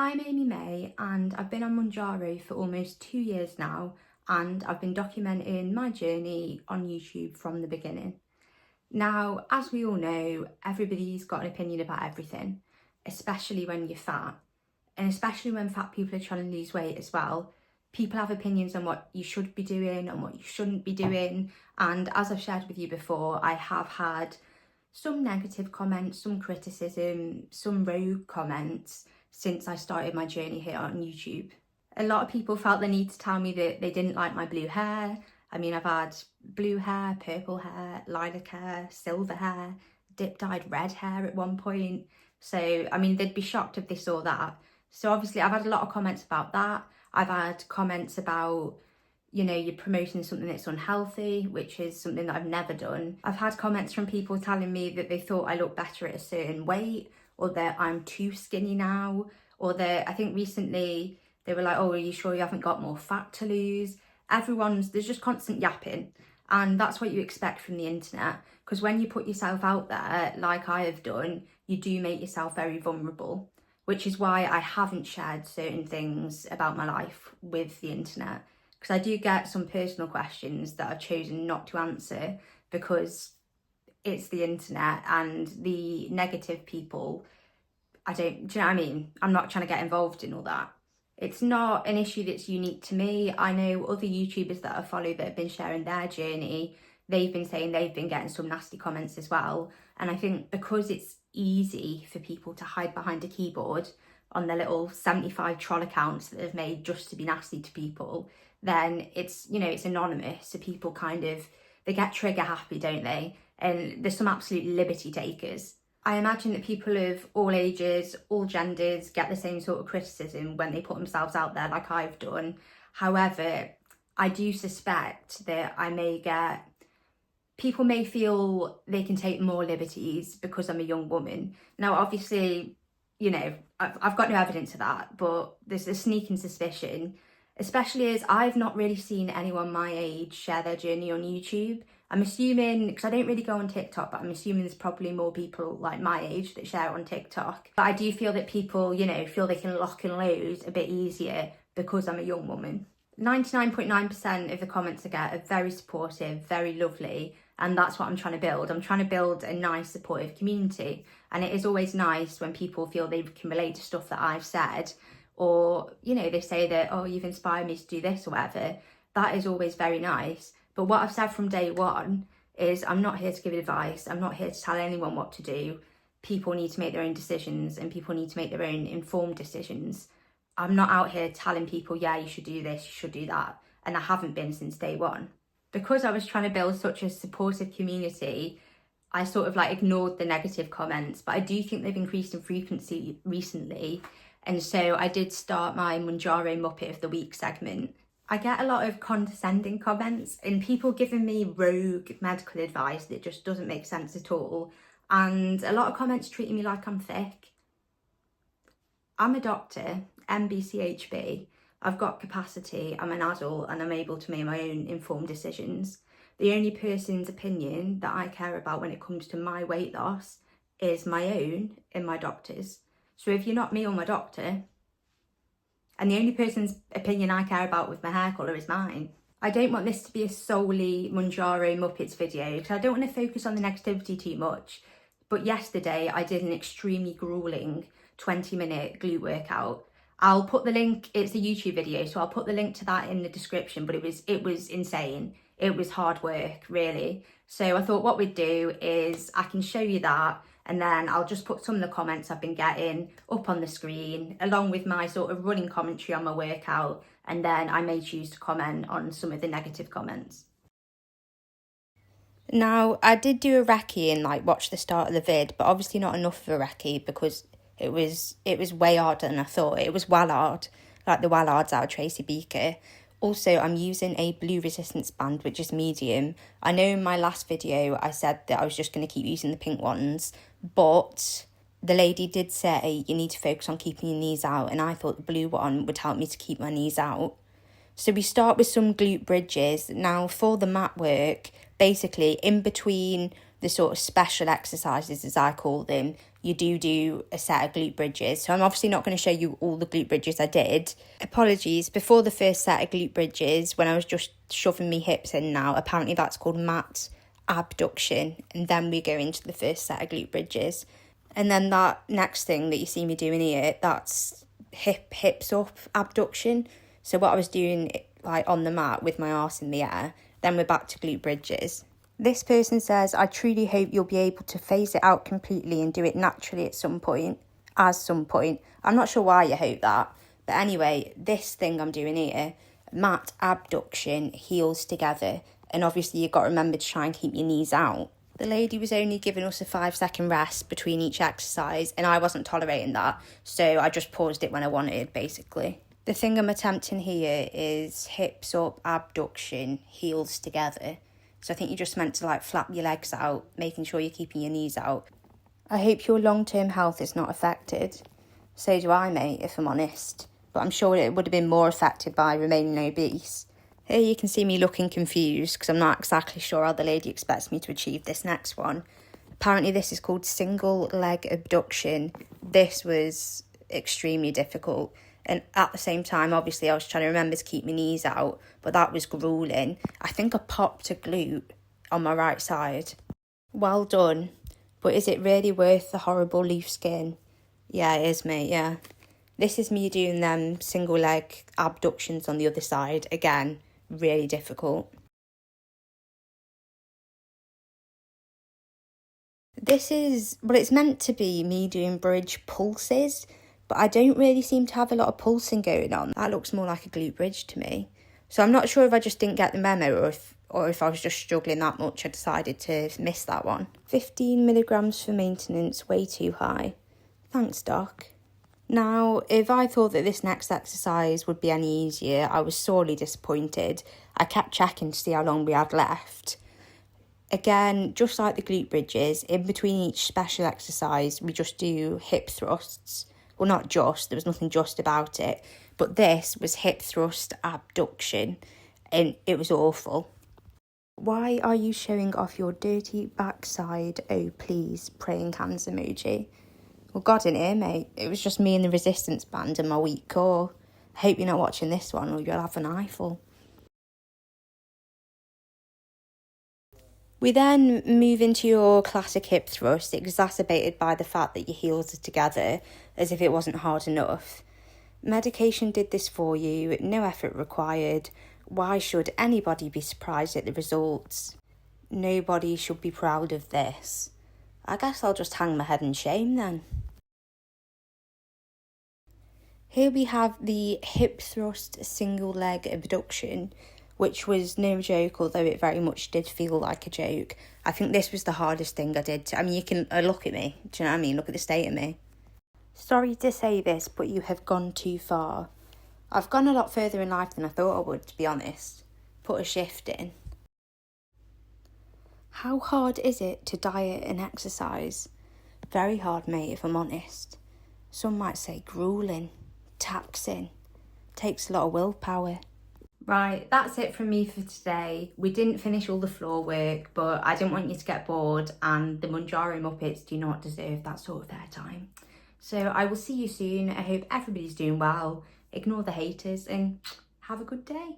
I'm Amy May and I've been on Manjaro for almost 2 years now, and I've been documenting my journey on YouTube from the beginning. Now, as we all know, everybody's got an opinion about everything, especially when you're fat, and especially when fat people are trying to lose weight as well. People have opinions on what you should be doing and what you shouldn't be doing, and as I've shared with you before, I have had some negative comments, some criticism, some rogue comments since I started my journey here on YouTube. A lot of people felt the need to tell me that they didn't like my blue hair. I mean, I've had blue hair, purple hair, lilac hair, silver hair, dip-dyed red hair at one point. So, I mean, they'd be shocked if they saw that. So obviously I've had a lot of comments about that. I've had comments about, you know, you're promoting something that's unhealthy, which is something that I've never done. I've had comments from people telling me that they thought I looked better at a certain weight, or that I'm too skinny now, or that I think recently they were like, oh, are you sure you haven't got more fat to lose? There's just constant yapping, and that's what you expect from the internet, because when you put yourself out there, like I have done, you do make yourself very vulnerable, which is why I haven't shared certain things about my life with the internet, because I do get some personal questions that I've chosen not to answer because it's the internet, and the negative people, do you know what I mean? I'm not trying to get involved in all that. It's not an issue that's unique to me. I know other YouTubers that I follow that have been sharing their journey. They've been saying they've been getting some nasty comments as well. And I think because it's easy for people to hide behind a keyboard on their little 75 troll accounts that they've made just to be nasty to people, then it's, you know, it's anonymous. So people they get trigger happy, don't they? And there's some absolute liberty takers. I imagine that people of all ages, all genders get the same sort of criticism when they put themselves out there like I've done. However, I do suspect that people may feel they can take more liberties because I'm a young woman. Now, obviously, you know, I've got no evidence of that, but there's a sneaking suspicion, especially as I've not really seen anyone my age share their journey on YouTube. I'm assuming, because I don't really go on TikTok, but I'm assuming there's probably more people like my age that share on TikTok. But I do feel that people, you know, feel they can lock and load a bit easier because I'm a young woman. 99.9% of the comments I get are very supportive, very lovely, and that's what I'm trying to build. I'm trying to build a nice, supportive community, and it is always nice when people feel they can relate to stuff that I've said, or, you know, they say that, oh, you've inspired me to do this or whatever. That is always very nice. But what I've said from day one is I'm not here to give advice. I'm not here to tell anyone what to do. People need to make their own decisions, and people need to make their own informed decisions. I'm not out here telling people, yeah, you should do this, you should do that. And I haven't been since day one. Because I was trying to build such a supportive community, I sort of like ignored the negative comments, but I do think they've increased in frequency recently. And so I did start my Manjaro Muppet of the Week segment. I get a lot of condescending comments and people giving me rogue medical advice that just doesn't make sense at all. And a lot of comments treating me like I'm thick. I'm a doctor, MBCHB. I've got capacity, I'm an adult, and I'm able to make my own informed decisions. The only person's opinion that I care about when it comes to my weight loss is my own and my doctor's. So if you're not me or my doctor, and the only person's opinion I care about with my hair colour is mine. I don't want this to be a solely Manjaro Muppets video, because I don't want to focus on the negativity too much. But yesterday I did an extremely gruelling 20-minute glute workout. I'll put the link, it's a YouTube video, so I'll put the link to that in the description, but it was insane. It was hard work, really. So I thought what we'd do is I can show you that, and then I'll just put some of the comments I've been getting up on the screen, along with my sort of running commentary on my workout, and then I may choose to comment on some of the negative comments. Now, I did do a recce and like watch the start of the vid, but obviously not enough of a recce because it was way harder than I thought. It was well hard, like the well hards out of Tracy Beaker. Also, I'm using a blue resistance band, which is medium. I know in my last video I said that I was just going to keep using the pink ones, but the lady did say you need to focus on keeping your knees out, and I thought the blue one would help me to keep my knees out. So we start with some glute bridges. Now, for the mat work, basically in between the sort of special exercises, as I call them, you do a set of glute bridges. So I'm obviously not going to show you all the glute bridges I did. Apologies, before the first set of glute bridges, when I was just shoving my hips in now, apparently that's called mat abduction, and then we go into the first set of glute bridges. And then that next thing that you see me doing here, that's hips up abduction. So what I was doing like on the mat with my arse in the air, then we're back to glute bridges. This person says, I truly hope you'll be able to phase it out completely and do it naturally at some point. I'm not sure why you hope that. But anyway, this thing I'm doing here, mat abduction, heels together. And obviously you've got to remember to try and keep your knees out. The lady was only giving us a 5-second rest between each exercise, and I wasn't tolerating that. So I just paused it when I wanted, basically. The thing I'm attempting here is hips up, abduction, heels together. So I think you're just meant to like flap your legs out, making sure you're keeping your knees out. I hope your long-term health is not affected. So do I, mate, if I'm honest. But I'm sure it would have been more affected by remaining obese. Here you can see me looking confused because I'm not exactly sure how the lady expects me to achieve this next one. Apparently this is called single leg abduction. This was extremely difficult. And at the same time, obviously, I was trying to remember to keep my knees out, but that was gruelling. I think I popped a glute on my right side. Well done. But is it really worth the horrible loose skin? Yeah, it is, mate, yeah. This is me doing them single leg abductions on the other side. Again, really difficult. This is, well, it's meant to be me doing bridge pulses, but I don't really seem to have a lot of pulsing going on. That looks more like a glute bridge to me. So I'm not sure if I just didn't get the memo or if I was just struggling that much, I decided to miss that one. 15 milligrams for maintenance, way too high. Thanks, doc. Now, if I thought that this next exercise would be any easier, I was sorely disappointed. I kept checking to see how long we had left. Again, just like the glute bridges, in between each special exercise, we just do hip thrusts. Well, not just, there was nothing just about it, but this was hip thrust abduction, and it was awful. Why are you showing off your dirty backside? Oh, please, praying hands emoji. Well, God in here, mate. It was just me and the resistance band and my weak core. I hope you're not watching this one or you'll have an eyeful. We then move into your classic hip thrust, exacerbated by the fact that your heels are together, as if it wasn't hard enough. Medication did this for you, no effort required. Why should anybody be surprised at the results? Nobody should be proud of this. I guess I'll just hang my head in shame then. Here we have the hip thrust single leg abduction, which was no joke, although it very much did feel like a joke. I think this was the hardest thing I did. I mean, you can look at me. Do you know what I mean? Look at the state of me. Sorry to say this, but you have gone too far. I've gone a lot further in life than I thought I would, to be honest. Put a shift in. How hard is it to diet and exercise? Very hard, mate, if I'm honest. Some might say gruelling, taxing. Takes a lot of willpower. Right, that's it from me for today. We didn't finish all the floor work, but I didn't want you to get bored, and the Manjaro Muppets do not deserve that sort of airtime. So I will see you soon. I hope everybody's doing well. Ignore the haters and have a good day.